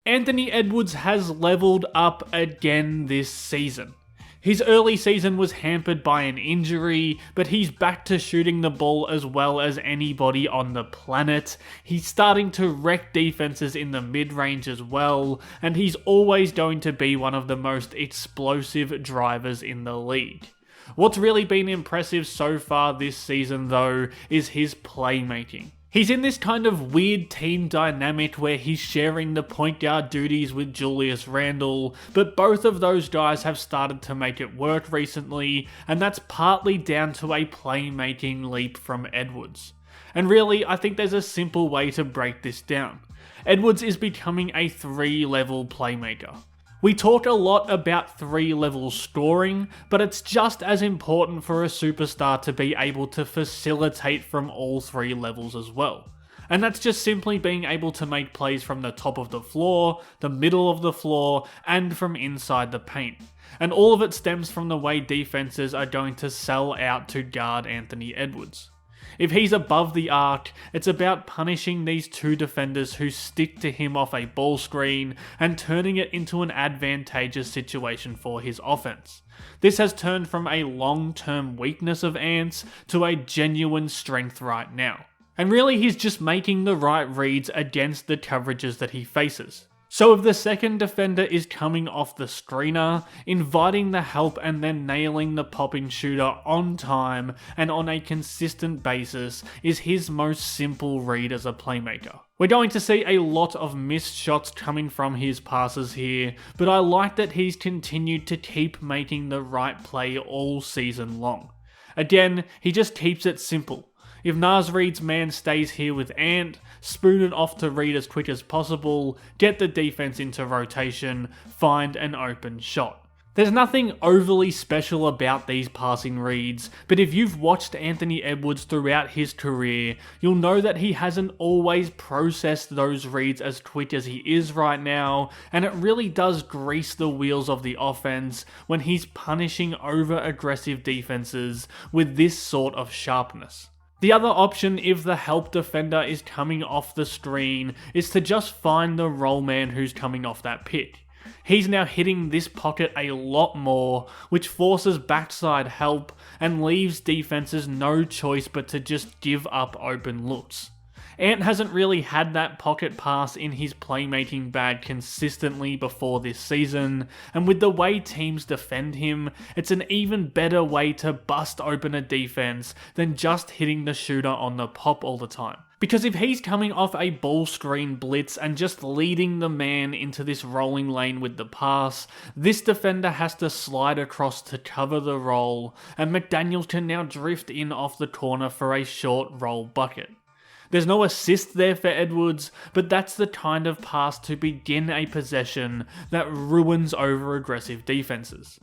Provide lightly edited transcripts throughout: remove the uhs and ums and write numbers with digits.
Anthony Edwards has leveled up again this season. His early season was hampered by an injury, but he's back to shooting the ball as well as anybody on the planet. He's starting to wreck defenses in the mid-range as well, and he's always going to be one of the most explosive drivers in the league. What's really been impressive so far this season though is his playmaking. He's in this kind of weird team dynamic where he's sharing the point guard duties with Julius Randle, but both of those guys have started to make it work recently, and that's partly down to a playmaking leap from Edwards. And really, I think there's a simple way to break this down. Edwards is becoming a 3-level playmaker. We talk a lot about 3-level scoring, but it's just as important for a superstar to be able to facilitate from all 3 levels as well. And that's just simply being able to make plays from the top of the floor, the middle of the floor, and from inside the paint. And all of it stems from the way defenses are going to sell out to guard Anthony Edwards. If he's above the arc, it's about punishing these 2 defenders who stick to him off a ball screen and turning it into an advantageous situation for his offense. This has turned from a long-term weakness of Ant's to a genuine strength right now. And really, he's just making the right reads against the coverages that he faces. So if the second defender is coming off the screener, inviting the help and then nailing the popping shooter on time and on a consistent basis is his most simple read as a playmaker. We're going to see a lot of missed shots coming from his passes here, but I like that he's continued to keep making the right play all season long. Again, he just keeps it simple. If Nas Reed's man stays here with Ant, spoon it off to Reed as quick as possible, get the defense into rotation, find an open shot. There's nothing overly special about these passing reads, but if you've watched Anthony Edwards throughout his career, you'll know that he hasn't always processed those reads as quick as he is right now, and it really does grease the wheels of the offense when he's punishing over-aggressive defenses with this sort of sharpness. The other option if the help defender is coming off the screen is to just find the roll man who's coming off that pick. He's now hitting this pocket a lot more, which forces backside help and leaves defenses no choice but to just give up open looks. Ant hasn't really had that pocket pass in his playmaking bag consistently before this season, and with the way teams defend him, it's an even better way to bust open a defense than just hitting the shooter on the pop all the time. Because if he's coming off a ball screen blitz and just leading the man into this rolling lane with the pass, this defender has to slide across to cover the roll, and McDaniels can now drift in off the corner for a short roll bucket. There's no assist there for Edwards, but that's the kind of pass to begin a possession that ruins over-aggressive defenses.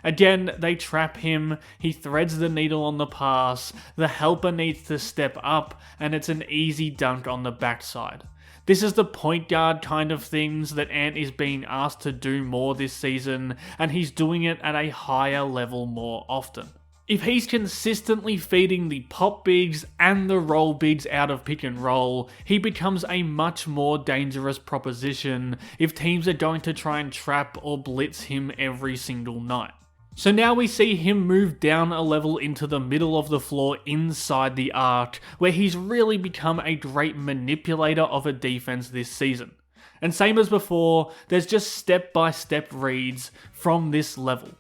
Again, they trap him, he threads the needle on the pass, the helper needs to step up, and it's an easy dunk on the backside. This is the point guard kind of things that Ant is being asked to do more this season, and he's doing it at a higher level more often. If he's consistently feeding the pop bigs and the roll bigs out of pick and roll, he becomes a much more dangerous proposition if teams are going to try and trap or blitz him every single night. So now we see him move down a level into the middle of the floor inside the arc, where he's really become a great manipulator of a defense this season. And same as before, there's just step-by-step reads from this level.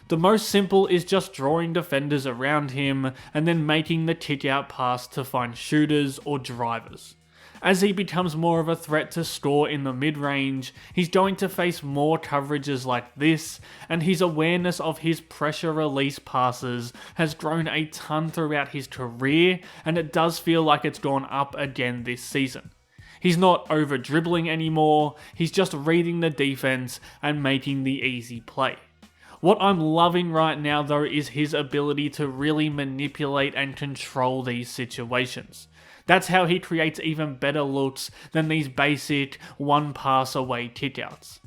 The most simple is just drawing defenders around him and then making the kick-out pass to find shooters or drivers. As he becomes more of a threat to score in the mid-range, he's going to face more coverages like this, and his awareness of his pressure release passes has grown a ton throughout his career, and it does feel like it's gone up again this season. He's not over-dribbling anymore, he's just reading the defense and making the easy play. What I'm loving right now though is his ability to really manipulate and control these situations. That's how he creates even better looks than these basic one pass away kickouts.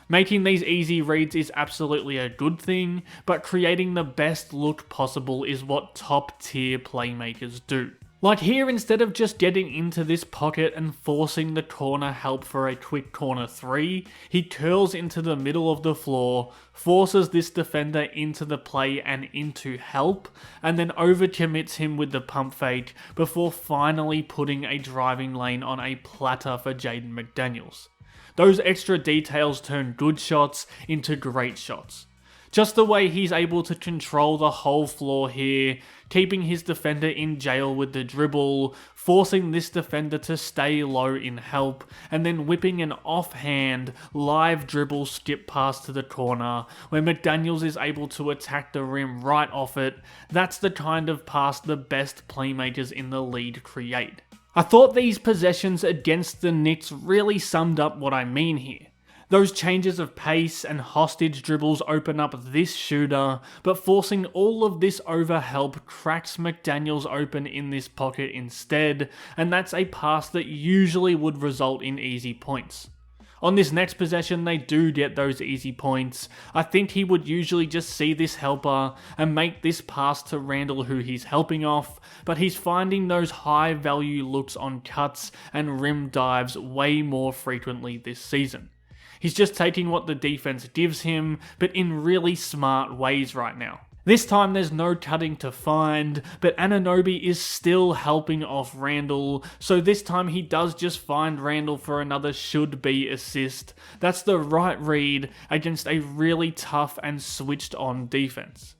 Making these easy reads is absolutely a good thing, but creating the best look possible is what top tier playmakers do. Like here, instead of just getting into this pocket and forcing the corner help for a quick corner 3, he curls into the middle of the floor, forces this defender into the play and into help, and then overcommits him with the pump fake before finally putting a driving lane on a platter for Jaden McDaniels. Those extra details turn good shots into great shots. Just the way he's able to control the whole floor here, keeping his defender in jail with the dribble, forcing this defender to stay low in help, and then whipping an offhand, live dribble skip pass to the corner, where McDaniels is able to attack the rim right off it. That's the kind of pass the best playmakers in the league create. I thought these possessions against the Knicks really summed up what I mean here. Those changes of pace and hostage dribbles open up this shooter, but forcing all of this over help cracks McDaniels open in this pocket instead, and that's a pass that usually would result in easy points. On this next possession, they do get those easy points. I think he would usually just see this helper and make this pass to Randall who he's helping off, but he's finding those high value looks on cuts and rim dives way more frequently this season. He's just taking what the defense gives him, but in really smart ways right now. This time there's no cutting to find, but Anunoby is still helping off Randall, so this time he does just find Randall for another should-be assist. That's the right read against a really tough and switched-on defense.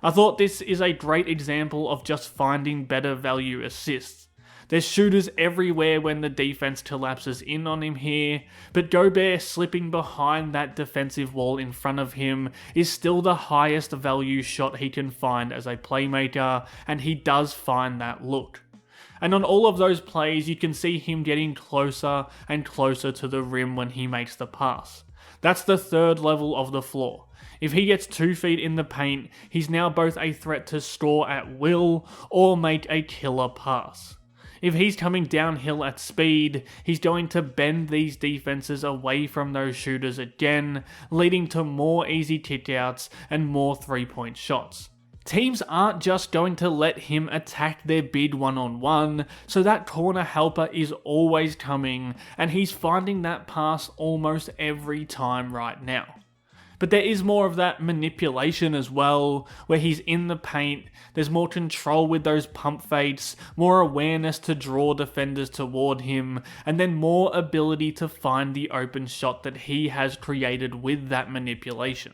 I thought this is a great example of just finding better value assists. There's shooters everywhere when the defense collapses in on him here, but Gobert slipping behind that defensive wall in front of him is still the highest value shot he can find as a playmaker, and he does find that look. And on all of those plays, you can see him getting closer and closer to the rim when he makes the pass. That's the third level of the floor. If he gets 2 feet in the paint, he's now both a threat to score at will or make a killer pass. If he's coming downhill at speed, he's going to bend these defenses away from those shooters again, leading to more easy kickouts and more 3-point shots. Teams aren't just going to let him attack their bid one-on-one, so that corner helper is always coming, and he's finding that pass almost every time right now. But there is more of that manipulation as well, where he's in the paint, there's more control with those pump fakes, more awareness to draw defenders toward him, and then more ability to find the open shot that he has created with that manipulation.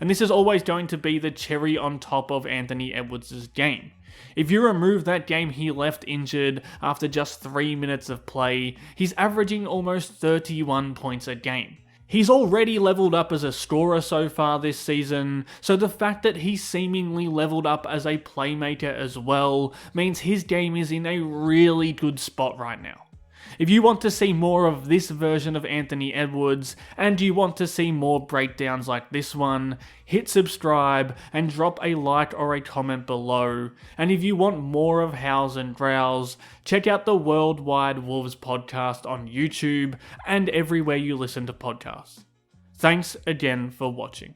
And this is always going to be the cherry on top of Anthony Edwards' game. If you remove that game he left injured after just 3 minutes of play, he's averaging almost 31 points a game. He's already leveled up as a scorer so far this season, so the fact that he's seemingly leveled up as a playmaker as well means his game is in a really good spot right now. If you want to see more of this version of Anthony Edwards, and you want to see more breakdowns like this one, hit subscribe and drop a like or a comment below. And if you want more of Howls and Growls, check out the Worldwide Wolves podcast on YouTube and everywhere you listen to podcasts. Thanks again for watching.